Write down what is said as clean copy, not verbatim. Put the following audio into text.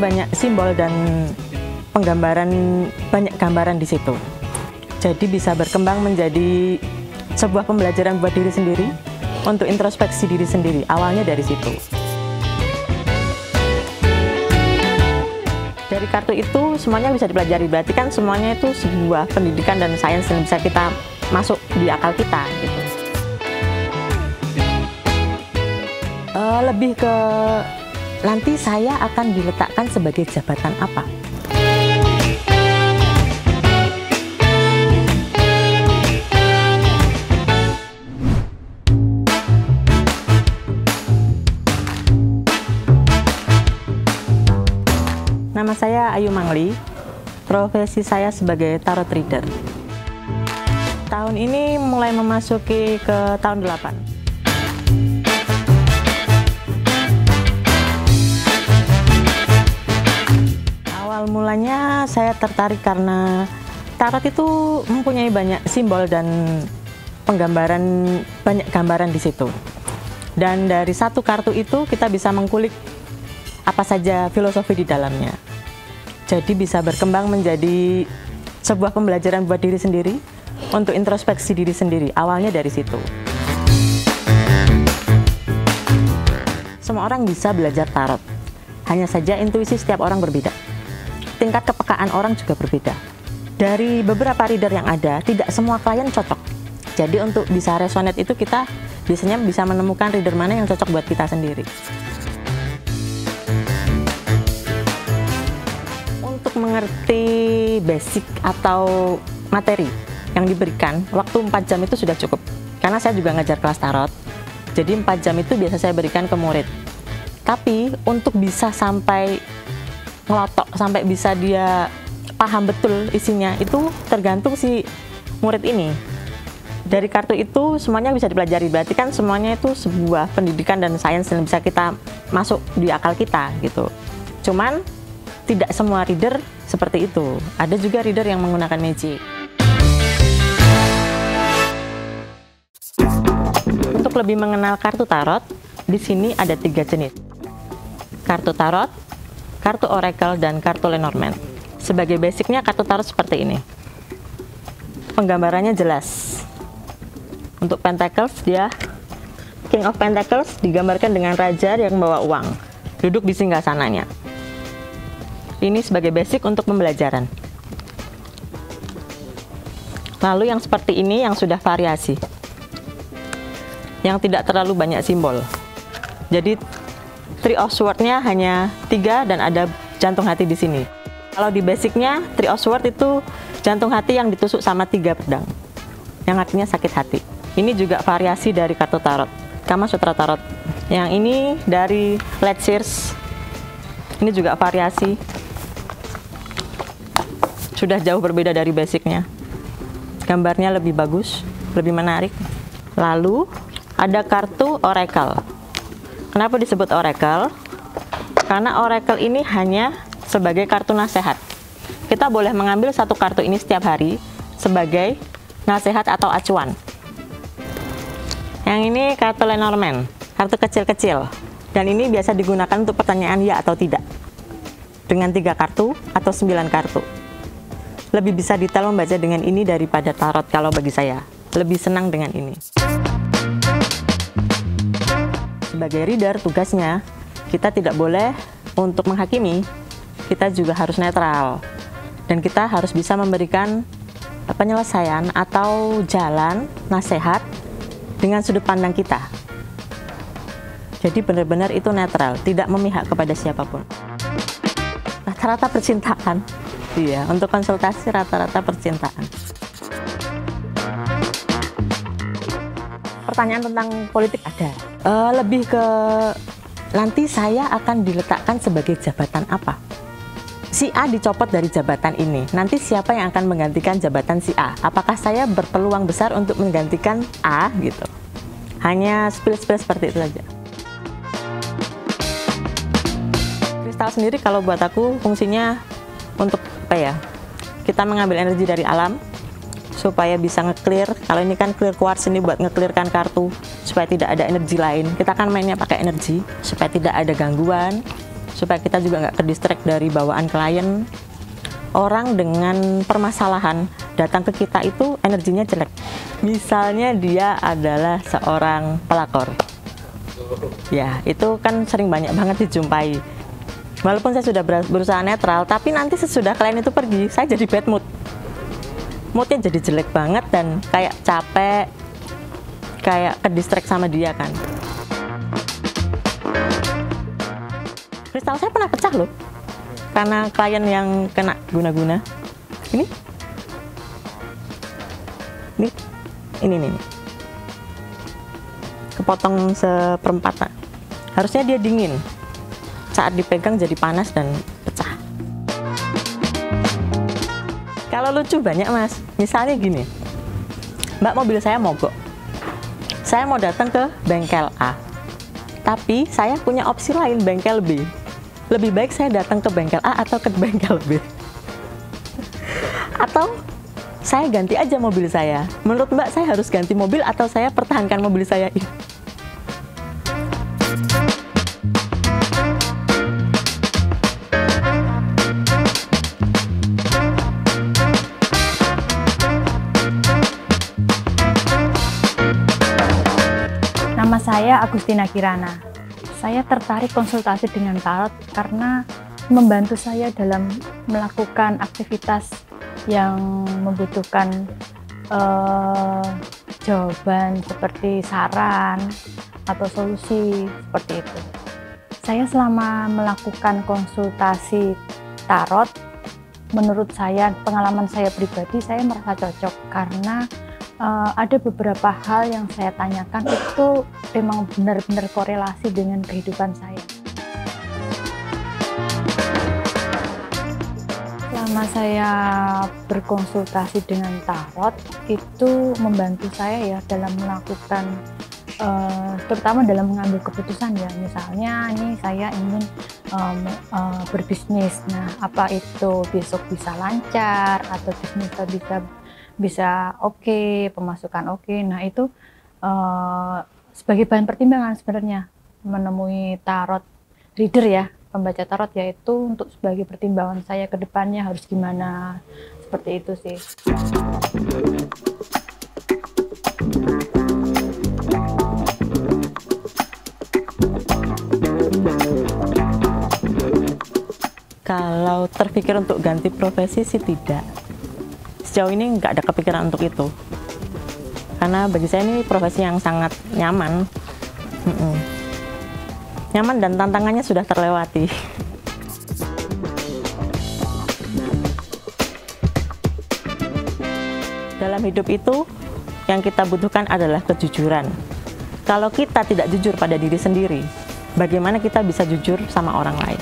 banyak simbol dan penggambaran, banyak gambaran di situ. Jadi bisa berkembang menjadi sebuah pembelajaran buat diri sendiri, untuk introspeksi diri sendiri. Awalnya dari situ. Dari kartu itu semuanya bisa dipelajari, berarti kan semuanya itu sebuah pendidikan dan sains yang bisa kita masuk di akal kita gitu. Lebih ke nanti saya akan diletakkan sebagai jabatan apa. Nama saya Ayu Mangli, profesi saya sebagai tarot reader. Tahun ini mulai memasuki ke tahun 8. Awal mulanya saya tertarik karena tarot itu mempunyai banyak simbol dan penggambaran, banyak gambaran di situ. Dan dari satu kartu itu kita bisa mengkulik apa saja filosofi di dalamnya. Jadi bisa berkembang menjadi sebuah pembelajaran buat diri sendiri, untuk introspeksi diri sendiri. Awalnya dari situ. Semua orang bisa belajar tarot. Hanya saja intuisi setiap orang berbeda. Tingkat kepekaan orang juga berbeda. Dari beberapa reader yang ada, tidak semua klien cocok. Jadi untuk bisa resonate itu kita biasanya bisa menemukan reader mana yang cocok buat kita sendiri. Untuk mengerti basic atau materi yang diberikan, waktu 4 jam itu sudah cukup. Karena saya juga ngajar kelas tarot, jadi 4 jam itu biasa saya berikan ke murid. Tapi untuk bisa sampai ngelotok, sampai bisa dia paham betul isinya, itu tergantung si murid ini. Dari kartu itu semuanya bisa dipelajari, berarti kan semuanya itu sebuah pendidikan dan sains yang bisa kita masuk di akal kita gitu. Cuman tidak semua reader seperti itu. Ada juga reader yang menggunakan magic. Untuk lebih mengenal kartu tarot, di sini ada 3 jenis. Kartu tarot, kartu oracle, dan kartu Lenormand. Sebagai basicnya kartu tarot seperti ini. Penggambarannya jelas. Untuk Pentacles, dia King of Pentacles digambarkan dengan raja yang membawa uang, duduk di singgasananya. Ini sebagai basic untuk pembelajaran. Lalu yang seperti ini yang sudah variasi, yang tidak terlalu banyak simbol. Jadi Three of Swords-nya hanya 3 dan ada jantung hati di sini. Kalau di basicnya Three of Swords itu jantung hati yang ditusuk sama 3 pedang, yang artinya sakit hati. Ini juga variasi dari kartu tarot, Kama Sutra Tarot. Yang ini dari Leadseers. Ini juga variasi. Sudah jauh berbeda dari basicnya. Gambarnya lebih bagus, lebih menarik. Lalu ada kartu Oracle. Kenapa disebut Oracle? Karena Oracle ini hanya sebagai kartu nasihat. Kita boleh mengambil satu kartu ini setiap hari sebagai nasihat atau acuan. Yang ini kartu Lenormand, kartu kecil-kecil. Dan ini biasa digunakan untuk pertanyaan ya atau tidak. Dengan 3 kartu atau 9 kartu. Lebih bisa detail membaca dengan ini daripada tarot kalau bagi saya. Lebih senang dengan ini. Sebagai reader, tugasnya kita tidak boleh untuk menghakimi, kita juga harus netral. Dan kita harus bisa memberikan penyelesaian atau jalan, nasihat dengan sudut pandang kita. Jadi benar-benar itu netral, tidak memihak kepada siapapun. Rata-rata percintaan. Iya, untuk konsultasi rata-rata percintaan. Pertanyaan tentang politik ada. Lebih ke nanti saya akan diletakkan sebagai jabatan apa? Si A dicopot dari jabatan ini. Nanti siapa yang akan menggantikan jabatan si A? Apakah saya berpeluang besar untuk menggantikan A gitu? Hanya spill-spill seperti itu saja. Kristal sendiri kalau buat aku fungsinya untuk apa ya? Kita mengambil energi dari alam supaya bisa nge-clear. Kalau ini kan clear quartz, ini buat nge-clearkan kartu supaya tidak ada energi lain. Kita kan mainnya pakai energi supaya tidak ada gangguan, supaya kita juga nggak ke-distract dari bawaan klien. Orang dengan permasalahan datang ke kita itu energinya jelek. Misalnya dia adalah seorang pelakor. Ya, itu kan sering banyak banget dijumpai. Walaupun saya sudah berusaha netral, tapi nanti sesudah klien itu pergi, saya jadi bad mood. Moodnya jadi jelek banget dan kayak capek, kayak ke-distract sama dia kan. Kristal saya pernah pecah loh, karena klien yang kena guna-guna. Ini. Kepotong seperempat. Nah. Harusnya dia dingin. Saat dipegang jadi panas dan pecah. Kalau lucu banyak mas, misalnya gini, Mbak, mobil saya mogok, saya mau datang ke bengkel A, tapi saya punya opsi lain, bengkel B. Lebih baik saya datang ke bengkel A atau ke bengkel B? Atau saya ganti aja mobil saya. Menurut Mbak, saya harus ganti mobil atau saya pertahankan mobil saya ini? Nama saya Agustina Kirana. Saya tertarik konsultasi dengan tarot karena membantu saya dalam melakukan aktivitas yang membutuhkan jawaban seperti saran atau solusi seperti itu. Saya selama melakukan konsultasi tarot, menurut saya, pengalaman saya pribadi, saya merasa cocok karena ada beberapa hal yang saya tanyakan itu memang benar-benar korelasi dengan kehidupan saya. Selama saya berkonsultasi dengan tarot, itu membantu saya ya dalam melakukan, terutama dalam mengambil keputusan ya. Misalnya ini saya ingin berbisnis, nah apa itu besok bisa lancar atau bisnisnya bisa oke, pemasukan oke. Nah itu sebagai bahan pertimbangan sebenarnya menemui tarot reader ya, pembaca tarot, yaitu untuk sebagai pertimbangan saya ke depannya harus gimana, seperti itu sih. Kalau terpikir untuk ganti profesi sih tidak. Sejauh ini nggak ada kepikiran untuk itu, karena bagi saya ini profesi yang sangat nyaman. Nyaman dan tantangannya sudah terlewati. Dalam hidup itu yang kita butuhkan adalah kejujuran. Kalau kita tidak jujur pada diri sendiri, bagaimana kita bisa jujur sama orang lain?